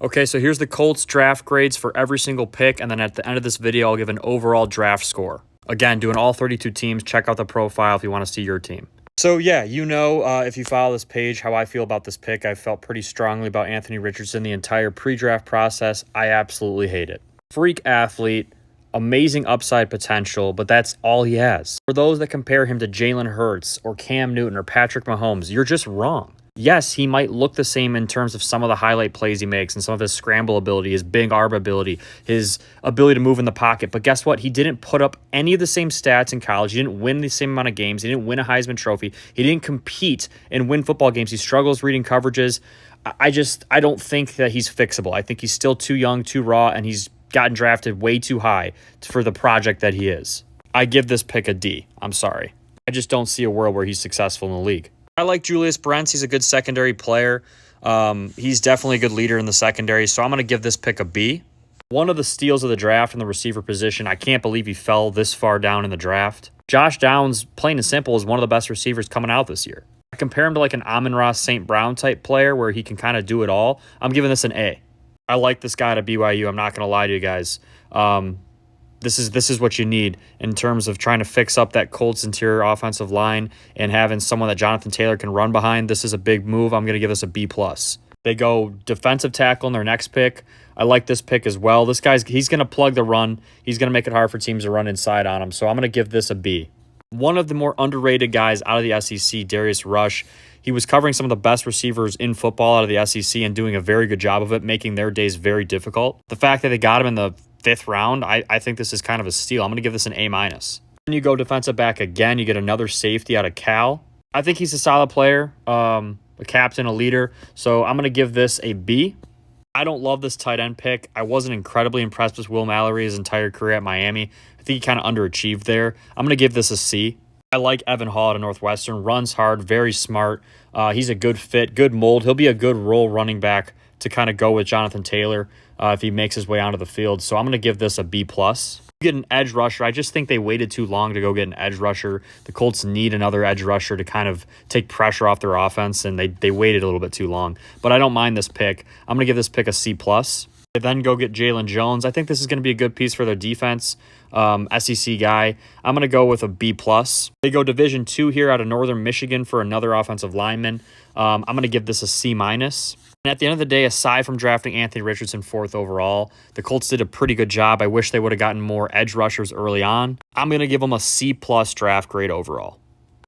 Okay, so here's the Colts draft grades for every single pick, and then at the end of this video, I'll give an overall draft score. Again, doing all 32 teams. Check out the profile if you want to see your team. So yeah, if you follow this page, how I feel about this pick. I felt pretty strongly about Anthony Richardson the entire pre-draft process. I absolutely hate it. Freak athlete, amazing upside potential, but that's all he has. For those that compare him to Jalen Hurts or Cam Newton or Patrick Mahomes, you're just wrong. Yes, he might look the same in terms of some of the highlight plays he makes and some of his scramble ability, his big arm ability, his ability to move in the pocket. But guess what? He didn't put up any of the same stats in college. He didn't win the same amount of games. He didn't win a Heisman Trophy. He didn't compete and win football games. He struggles reading coverages. I don't think that he's fixable. I think he's still too young, too raw, and he's gotten drafted way too high for the project that he is. I give this pick a D. I'm sorry. I just don't see a world where he's successful in the league. I like Julius Brents. He's a good secondary player. He's definitely a good leader in the secondary, so I'm going to give this pick a B. One of the steals of the draft in the receiver position. I can't believe he fell this far down in the draft. Josh Downs, plain and simple, is one of the best receivers coming out this year. I compare him to like an Amon-Ra St. Brown type player where he can kind of do it all. I'm giving this an A. I like this guy at BYU. I'm not going to lie to you guys. This is what you need in terms of trying to fix up that Colts interior offensive line and having someone that Jonathan Taylor can run behind. This is a big move. I'm going to give this a B+. They go defensive tackle in their next pick. I like this pick as well. He's going to plug the run. He's going to make it hard for teams to run inside on him. So I'm going to give this a B. One of the more underrated guys out of the SEC, Darius Rush. He was covering some of the best receivers in football out of the SEC and doing a very good job of it, making their days very difficult. The fact that they got him in the 5th round, I think this is kind of a steal. I'm going to give this an A-. Then you go defensive back again. You get another safety out of Cal. I think he's a solid player, a captain, a leader. So I'm going to give this a B. I don't love this tight end pick. I wasn't incredibly impressed with Will Mallory his entire career at Miami. I think he kind of underachieved there. I'm going to give this a C. I like Evan Hall at Northwestern. Runs hard, very smart. He's a good fit, good mold. He'll be a good role running back to kind of go with Jonathan Taylor if he makes his way onto the field. So I'm going to give this a B+. Get an edge rusher. I just think they waited too long to go get an edge rusher. The Colts need another edge rusher to kind of take pressure off their offense, and they waited a little bit too long. But I don't mind this pick. I'm going to give this pick a C+. They then go get Jalen Jones. I think this is going to be a good piece for their defense. SEC guy. I'm going to go with a B+. They go Division II here out of Northern Michigan for another offensive lineman. I'm going to give this a C-. And at the end of the day, aside from drafting Anthony Richardson 4th overall, the Colts did a pretty good job. I wish they would have gotten more edge rushers early on. I'm going to give them a C+ draft grade overall.